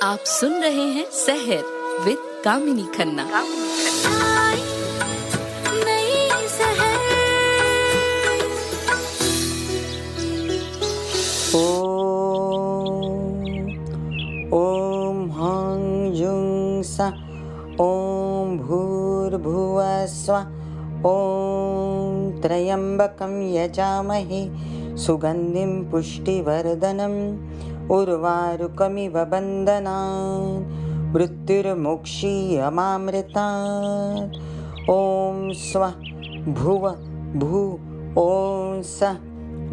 आप सुन रहे हैं सहर विद कामिनी खन्ना। ओम हं जुं सा ओम भूर्भुवः स्वः ओम त्र्यंबकं यजामहे सुगंधिं पुष्टिवर्धनम् उर्वारुकमिव बन्धनान् मृत्युर्मुक्षीयमामृतात्। ओम स्वः भुव भू ओम सः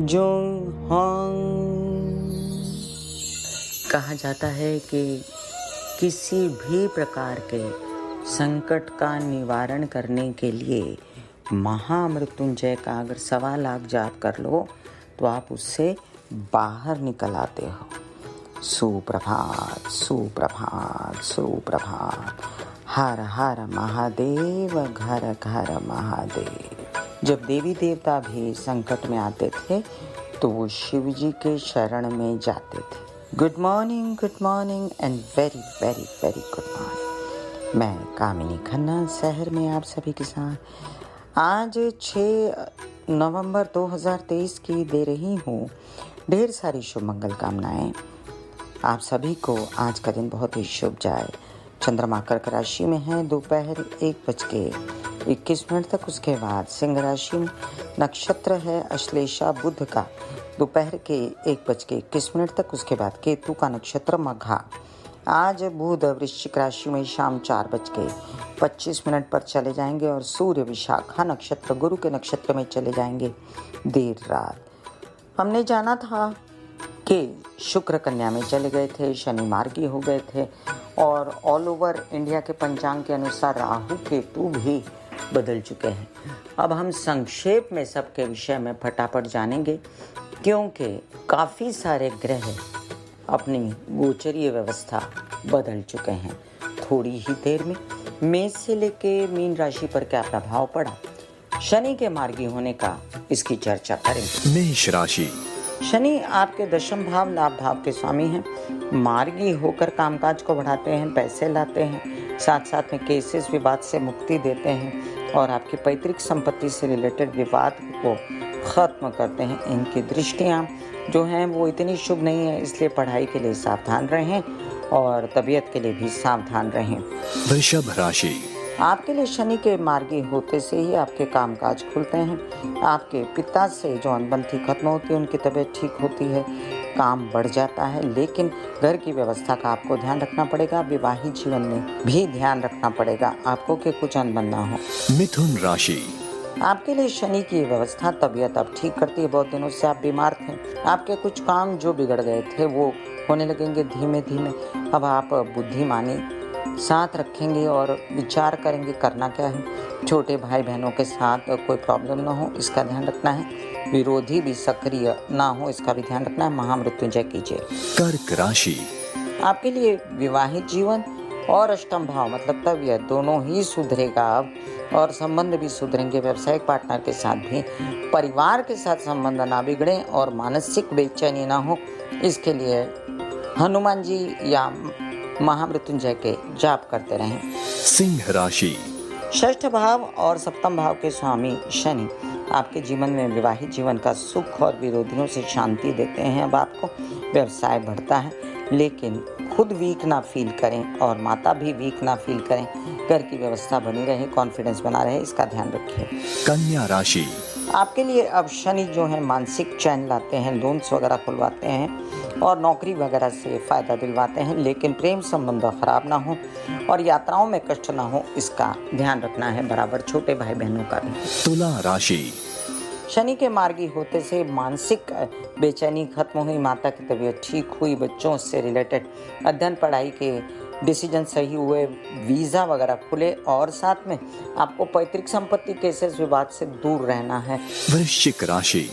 जुं हं। कहा जाता है कि किसी भी प्रकार के संकट का निवारण करने के लिए महामृत्युंजय का अगर 1.25 लाख जाप कर लो तो आप उससे बाहर निकल आते हो। सुप्रभात सुप्रभात सुप्रभात। हर हर महादेव घर घर महादेव। जब देवी देवता भी संकट में आते थे तो वो शिव जी के शरण में जाते थे। Good morning and very very very good morning. मैं कामिनी खन्ना शहर में आप सभी के साथ आज 6 नवंबर 2023 की दे रही हूँ ढेर सारी शुभ मंगल कामनाएं। आप सभी को आज का दिन बहुत ही शुभ जाए। चंद्रमा कर्क राशि में है दोपहर 1:21 तक। उसके बाद सिंह राशि में नक्षत्र है अश्लेषा बुध का दोपहर के 1:21 तक। उसके बाद केतु का नक्षत्र मघा। आज बुध वृश्चिक राशि में शाम 4:25 पर चले जाएंगे और सूर्य विशाखा नक्षत्र गुरु के नक्षत्र में चले जाएंगे देर रात। हमने जाना था कि शुक्र कन्या में चले गए थे, शनि मार्गी हो गए थे और ऑल ओवर इंडिया के पंचांग के अनुसार राहु केतु भी बदल चुके हैं। अब हम संक्षेप में सबके विषय में फटाफट जानेंगे क्योंकि काफ़ी सारे ग्रह अपनी गोचरीय व्यवस्था बदल चुके हैं। थोड़ी ही देर में मेष से लेके मीन राशि पर क्या प्रभाव पड़ा, शनि के मार्गी होने का, इसकी चर्चा करेंगे। मेष राशि। शनि आपके 10th भाव लाभ भाव के स्वामी हैं। मार्गी होकर कामकाज को बढ़ाते हैं, पैसे लाते हैं, साथ साथ में केसेस विवाद से मुक्ति देते हैं और आपकी पैतृक संपत्ति से रिलेटेड विवाद को खत्म करते हैं। इनकी दृष्टियाँ जो हैं वो इतनी शुभ नहीं है, इसलिए पढ़ाई के लिए सावधान रहें और तबीयत के लिए भी सावधान रहें। वृषभ राशि। आपके लिए शनि के मार्गी होते से ही आपके कामकाज खुलते हैं। आपके पिता से जो अनबन थी खत्म होती है, उनकी तबीयत ठीक होती है, काम बढ़ जाता है। लेकिन घर की व्यवस्था का आपको ध्यान रखना पड़ेगा। विवाहित जीवन में भी ध्यान रखना पड़ेगा आपको कि कुछ अनबन ना हो। मिथुन राशि। आपके लिए शनि की व्यवस्था तबीयत अब ठीक करती है। बहुत दिनों से आप बीमार थे, आपके कुछ काम जो बिगड़ गए थे वो होने लगेंगे धीमे धीमे। अब आप बुद्धिमानी साथ रखेंगे और विचार करेंगे करना क्या है। छोटे भाई बहनों के साथ कोई प्रॉब्लम ना हो, इसका ध्यान रखना है। विरोधी भी सक्रिय ना हो, इसका भी ध्यान रखना है। महामृत्युंजय कीजिए। कर्क राशि। आपके लिए विवाहित जीवन और अष्टम भाव मतलब तबीयत दोनों ही सुधरेगा अब और संबंध भी सुधरेंगे। व्यावसायिक पार्टनर के साथ भी, परिवार के साथ संबंध ना बिगड़े और मानसिक बेचैनी ना हो, इसके लिए हनुमान जी या महामृत्युंजय के जाप करते रहें। सिंह राशि। 6th भाव और 7th भाव के स्वामी शनि आपके जीवन में विवाहित जीवन का सुख और विरोधियों से शांति देते हैं। अब आपको व्यवसाय बढ़ता है, लेकिन खुद वीक ना फील करें और माता भी वीक ना फील करें। घर की व्यवस्था बनी रहे, कॉन्फिडेंस बना रहे, इसका ध्यान रखिए। कन्या राशि। आपके लिए अब शनि जो है मानसिक चैन लाते हैं, लोन्स वगैरह खुलवाते हैं और नौकरी वगैरह से फ़ायदा दिलवाते हैं, लेकिन प्रेम संबंध खराब ना हो और यात्राओं में कष्ट ना हो, इसका ध्यान रखना है बराबर। छोटे भाई बहनों का भी। तुला राशि। शनि के मार्गी होते से मानसिक बेचैनी खत्म हुई, माता की तबीयत ठीक हुई, बच्चों से रिलेटेड अध्ययन पढ़ाई के डिसीजन सही हुए, वीज़ा वगैरह खुले और साथ में आपको पैतृक संपत्ति केसेस विवाद से दूर रहना है। वृश्चिक राशि।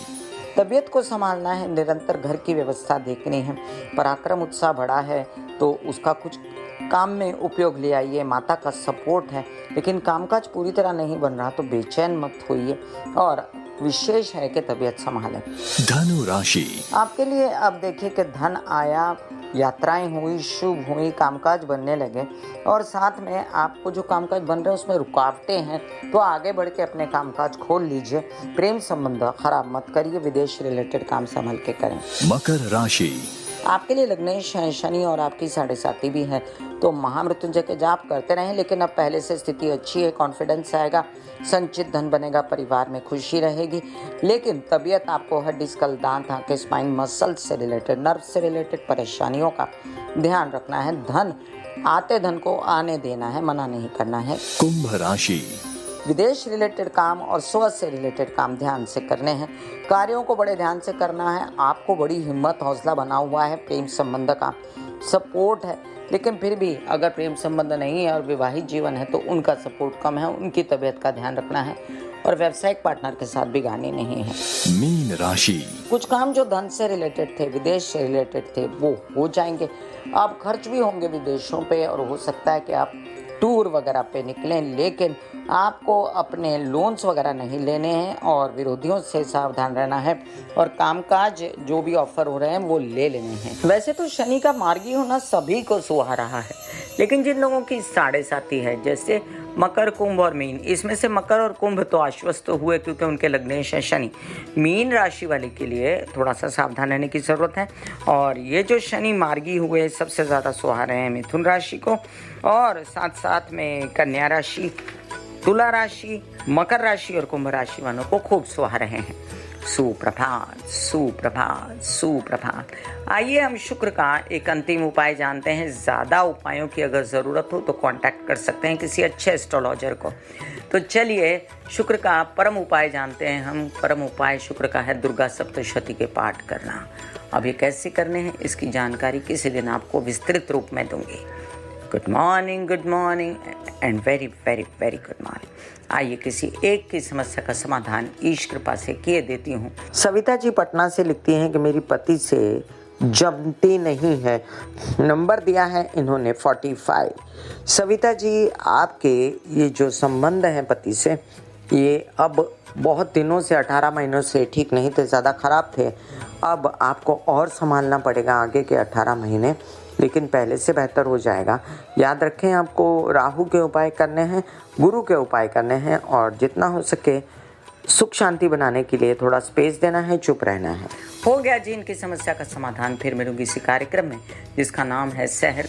तबीयत को संभालना है, निरंतर घर की व्यवस्था देखनी है। पराक्रम उत्साह बढ़ा है तो उसका कुछ काम में उपयोग ले आइए। माता का सपोर्ट है, लेकिन कामकाज पूरी तरह नहीं बन रहा तो बेचैन मत होइए और विशेष है कि तबीयत संभालें। धनु राशि। आपके लिए अब देखिए कि धन आया, यात्राएं हुई, शुभ हुई, कामकाज बनने लगे और साथ में आपको जो कामकाज बन रहे हैं उसमें रुकावटें हैं तो आगे बढ़ के अपने कामकाज खोल लीजिए। प्रेम संबंध खराब मत करिए, विदेश रिलेटेड काम संभल के करें। मकर राशि। आपके लिए लग्नेश है शनि और आपकी 7.5 भी है तो महामृत्युंजय के जाप करते रहें, लेकिन अब पहले से स्थिति अच्छी है, कॉन्फिडेंस आएगा, संचित धन बनेगा, परिवार में खुशी रहेगी। लेकिन तबीयत आपको हड्डी, स्कल, दांत, आंखें, स्पाइन, मसल से रिलेटेड, नर्व से रिलेटेड परेशानियों का ध्यान रखना है। धन आते धन को आने देना है, मना नहीं करना है। कुंभ राशि। विदेश रिलेटेड काम और स्वास्थ्य से रिलेटेड काम ध्यान से करने हैं। कार्यों को बड़े ध्यान से करना है। आपको बड़ी हिम्मत, हौसला बना हुआ है। प्रेम संबंध का सपोर्ट है, लेकिन फिर भी अगर प्रेम संबंध नहीं है और विवाहित जीवन है तो उनका सपोर्ट कम है, उनकी तबीयत का ध्यान रखना है और व्यावसायिक पार्टनर के साथ बिगाड़नी नहीं है। मीन राशि। कुछ काम जो धन से रिलेटेड थे, विदेश से रिलेटेड थे, वो हो जाएंगे। आप खर्च भी होंगे विदेशों पे और हो सकता है कि आप टूर वगैरह पे निकलें, लेकिन आपको अपने लोन्स वगैरह नहीं लेने हैं और विरोधियों से सावधान रहना है और कामकाज जो भी ऑफर हो रहे हैं वो ले लेने हैं। वैसे तो शनि का मार्गी होना सभी को सुहा रहा है, लेकिन जिन लोगों की 7.5 है, जैसे मकर, कुंभ और मीन, इसमें से मकर और कुंभ तो आश्वस्त हुए क्योंकि उनके लग्नेश है शनि। मीन राशि वाले के लिए थोड़ा सा सावधान रहने की ज़रूरत है और ये जो शनि मार्गी हुए सबसे ज़्यादा सुहा रहे हैं मिथुन राशि को और साथ साथ में कन्या राशि, तुला राशि, मकर राशि और कुंभ राशि वालों को खूब सुहा रहे हैं। सुप्रभात, सुप्रभात, सुप्रभात। आइए हम शुक्र का एक अंतिम उपाय जानते हैं। ज़्यादा उपायों की अगर ज़रूरत हो तो कांटेक्ट कर सकते हैं किसी अच्छे एस्ट्रोलॉजर को। तो चलिए शुक्र का परम उपाय जानते हैं हम। परम उपाय शुक्र का है दुर्गा सप्तशती के पाठ करना। अब ये कैसे करने हैं इसकी जानकारी किसी दिन आपको विस्तृत रूप में दूंगी। Good morning and very very very good morning. आइए किसी एक की समस्या का समाधान ईश कृपा से किए देती हूँ। सविता जी पटना से लिखती हैं कि मेरी पति से जमती नहीं है। नंबर दिया है इन्होंने 45। सविता जी, आपके ये जो संबंध हैं पति से, ये अब बहुत दिनों से 18 महीनों से ठीक नहीं थे, ज़्यादा ख़राब थे। अब आपको और संभालना पड़ेगा आगे के 18 महीने, लेकिन पहले से बेहतर हो जाएगा। याद रखें, आपको राहु के उपाय करने हैं, गुरु के उपाय करने हैं और जितना हो सके सुख शांति बनाने के लिए थोड़ा स्पेस देना है, चुप रहना है। हो गया जी इनकी समस्या का समाधान। फिर मिलूंगी इसी कार्यक्रम में जिसका नाम है शहर।